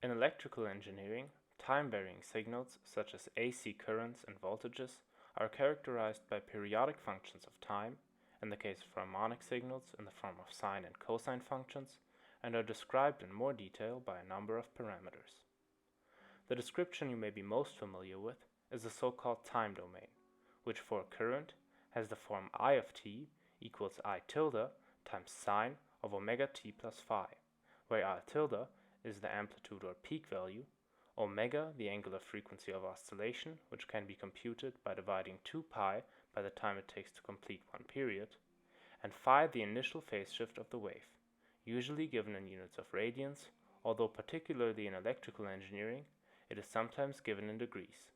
In electrical engineering, time-varying signals such as AC currents and voltages are characterized by periodic functions of time, in the case of harmonic signals in the form of sine and cosine functions, and are described in more detail by a number of parameters. The description you may be most familiar with is the so-called time domain, which for a current has the form I of t equals I tilde times sine of omega t plus phi, where I tilde is the amplitude or peak value, omega the angular frequency of oscillation, which can be computed by dividing 2 pi by the time it takes to complete one period, and phi the initial phase shift of the wave, usually given in units of radians, although particularly in electrical engineering, it is sometimes given in degrees.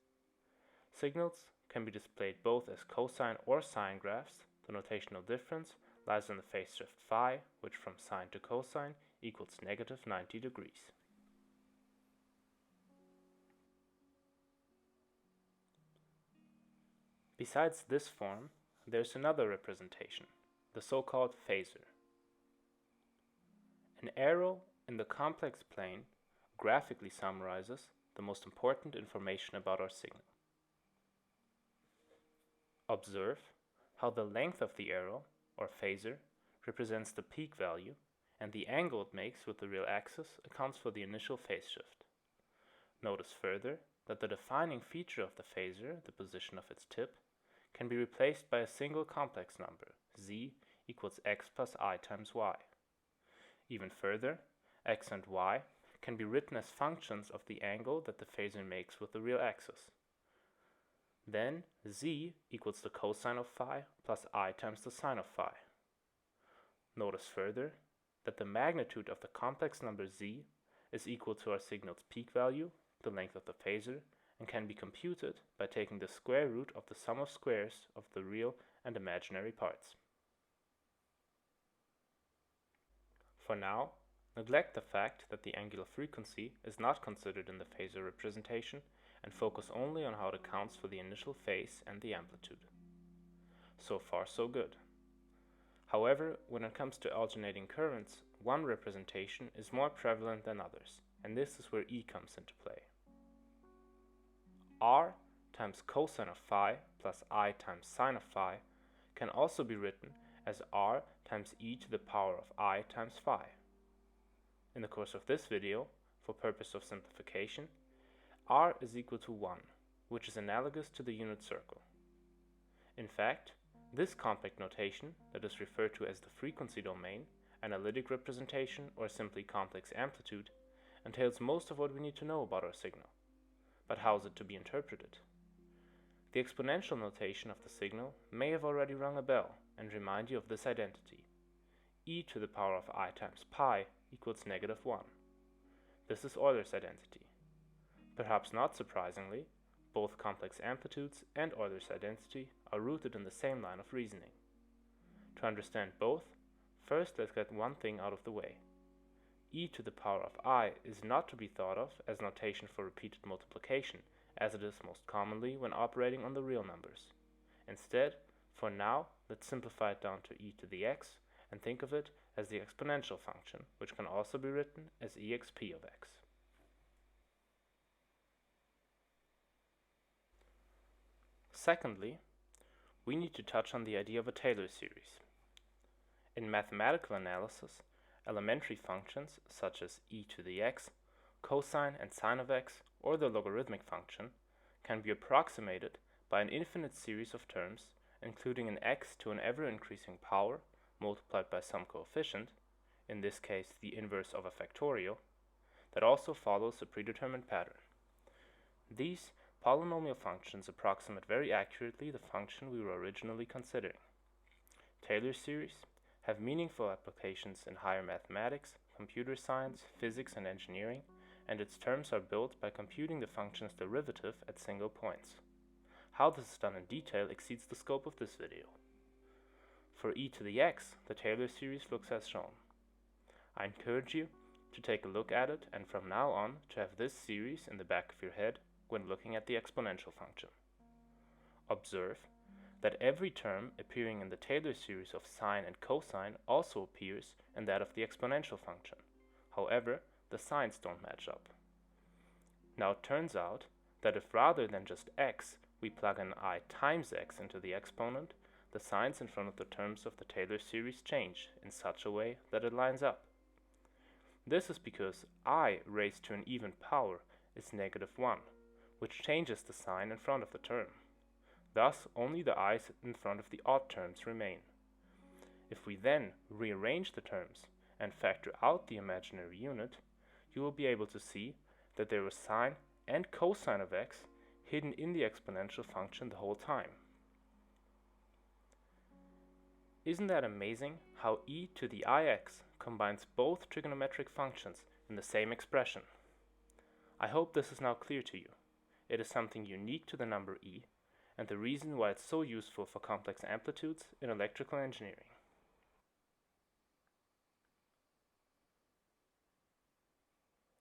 Signals can be displayed both as cosine or sine graphs. The notational difference lies in the phase shift phi, which from sine to cosine equals negative 90 degrees. Besides this form, there's another representation, the so-called phasor. An arrow in the complex plane graphically summarizes the most important information about our signal. Observe how the length of the arrow, or phasor, represents the peak value, and the angle it makes with the real axis accounts for the initial phase shift. Notice further that the defining feature of the phasor, the position of its tip, can be replaced by a single complex number, z equals x plus I times y. Even further, x and y can be written as functions of the angle that the phasor makes with the real axis. Then z equals the cosine of phi plus I times the sine of phi. Notice further that the magnitude of the complex number z is equal to our signal's peak value, the length of the phasor, and can be computed by taking the square root of the sum of squares of the real and imaginary parts. For now, neglect the fact that the angular frequency is not considered in the phasor representation and focus only on how it accounts for the initial phase and the amplitude. So far, so good. However, when it comes to alternating currents, one representation is more prevalent than others, and this is where E comes into play. R times cosine of phi plus I times sine of phi can also be written as R times e to the power of I times phi. In the course of this video, for purpose of simplification, R is equal to 1, which is analogous to the unit circle. In fact, this compact notation that is referred to as the frequency domain, analytic representation, or simply complex amplitude, entails most of what we need to know about our signal. But how is it to be interpreted? The exponential notation of the signal may have already rung a bell and remind you of this identity. E to the power of I times pi equals negative 1. This is Euler's identity. Perhaps not surprisingly, both complex amplitudes and Euler's identity are rooted in the same line of reasoning. To understand both, first let's get one thing out of the way. E to the power of I is not to be thought of as notation for repeated multiplication, as it is most commonly when operating on the real numbers. Instead, for now, let's simplify it down to e to the x and think of it as the exponential function, which can also be written as exp of x. Secondly, we need to touch on the idea of a Taylor series. In mathematical analysis, elementary functions such as e to the x, cosine and sine of x, or the logarithmic function can be approximated by an infinite series of terms including an x to an ever-increasing power multiplied by some coefficient, in this case the inverse of a factorial, that also follows a predetermined pattern. These polynomial functions approximate very accurately the function we were originally considering. Taylor series have meaningful applications in higher mathematics, computer science, physics, and engineering, and its terms are built by computing the function's derivative at single points. How this is done in detail exceeds the scope of this video. For e to the x, the Taylor series looks as shown. I encourage you to take a look at it and from now on to have this series in the back of your head when looking at the exponential function. Observe that every term appearing in the Taylor series of sine and cosine also appears in that of the exponential function. However, the signs don't match up. Now it turns out that if rather than just x, we plug in I times x into the exponent, the signs in front of the terms of the Taylor series change in such a way that it lines up. This is because I raised to an even power is -1, which changes the sign in front of the term. Thus, only the i's in front of the odd terms remain. If we then rearrange the terms and factor out the imaginary unit, you will be able to see that there is sine and cosine of x hidden in the exponential function the whole time. Isn't that amazing how e to the ix combines both trigonometric functions in the same expression? I hope this is now clear to you. It is something unique to the number e, and the reason why it's so useful for complex amplitudes in electrical engineering.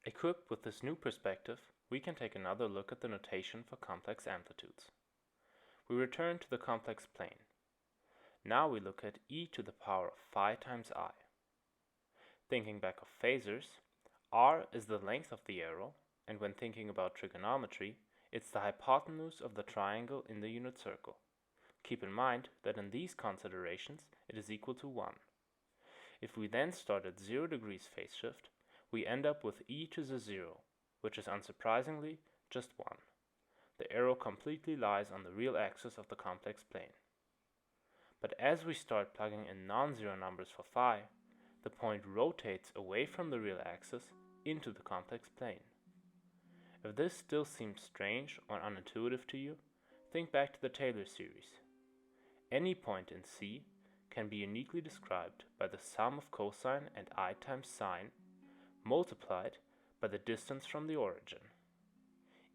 Equipped with this new perspective, we can take another look at the notation for complex amplitudes. We return to the complex plane. Now we look at e to the power of phi times I. Thinking back of phasors, r is the length of the arrow, and when thinking about trigonometry, it's the hypotenuse of the triangle in the unit circle. Keep in mind that in these considerations it is equal to 1. If we then start at 0 degrees phase shift, we end up with e to the 0, which is unsurprisingly just 1. The arrow completely lies on the real axis of the complex plane. But as we start plugging in non-zero numbers for phi, the point rotates away from the real axis into the complex plane. If this still seems strange or unintuitive to you, think back to the Taylor series. Any point in C can be uniquely described by the sum of cosine and I times sine multiplied by the distance from the origin.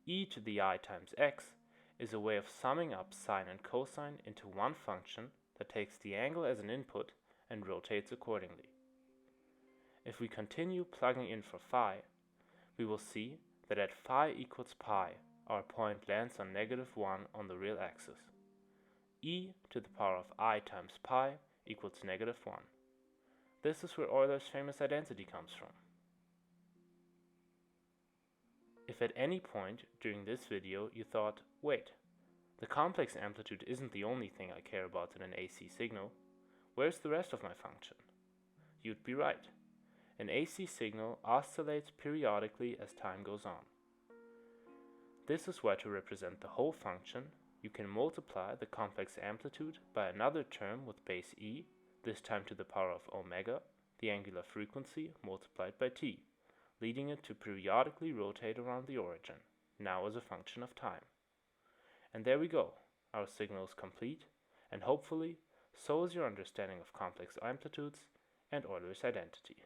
E to the I times x is a way of summing up sine and cosine into one function that takes the angle as an input and rotates accordingly. If we continue plugging in for phi, we will see that at phi equals pi, our point lands on -1 on the real axis. E to the power of I times pi equals -1. This is where Euler's famous identity comes from. If at any point during this video you thought, wait, the complex amplitude isn't the only thing I care about in an AC signal, where's the rest of my function? You'd be right. An AC signal oscillates periodically as time goes on. This is why to represent the whole function, you can multiply the complex amplitude by another term with base e, this time to the power of omega, the angular frequency multiplied by t, leading it to periodically rotate around the origin, now as a function of time. And there we go, our signal is complete, and hopefully so is your understanding of complex amplitudes and Euler's identity.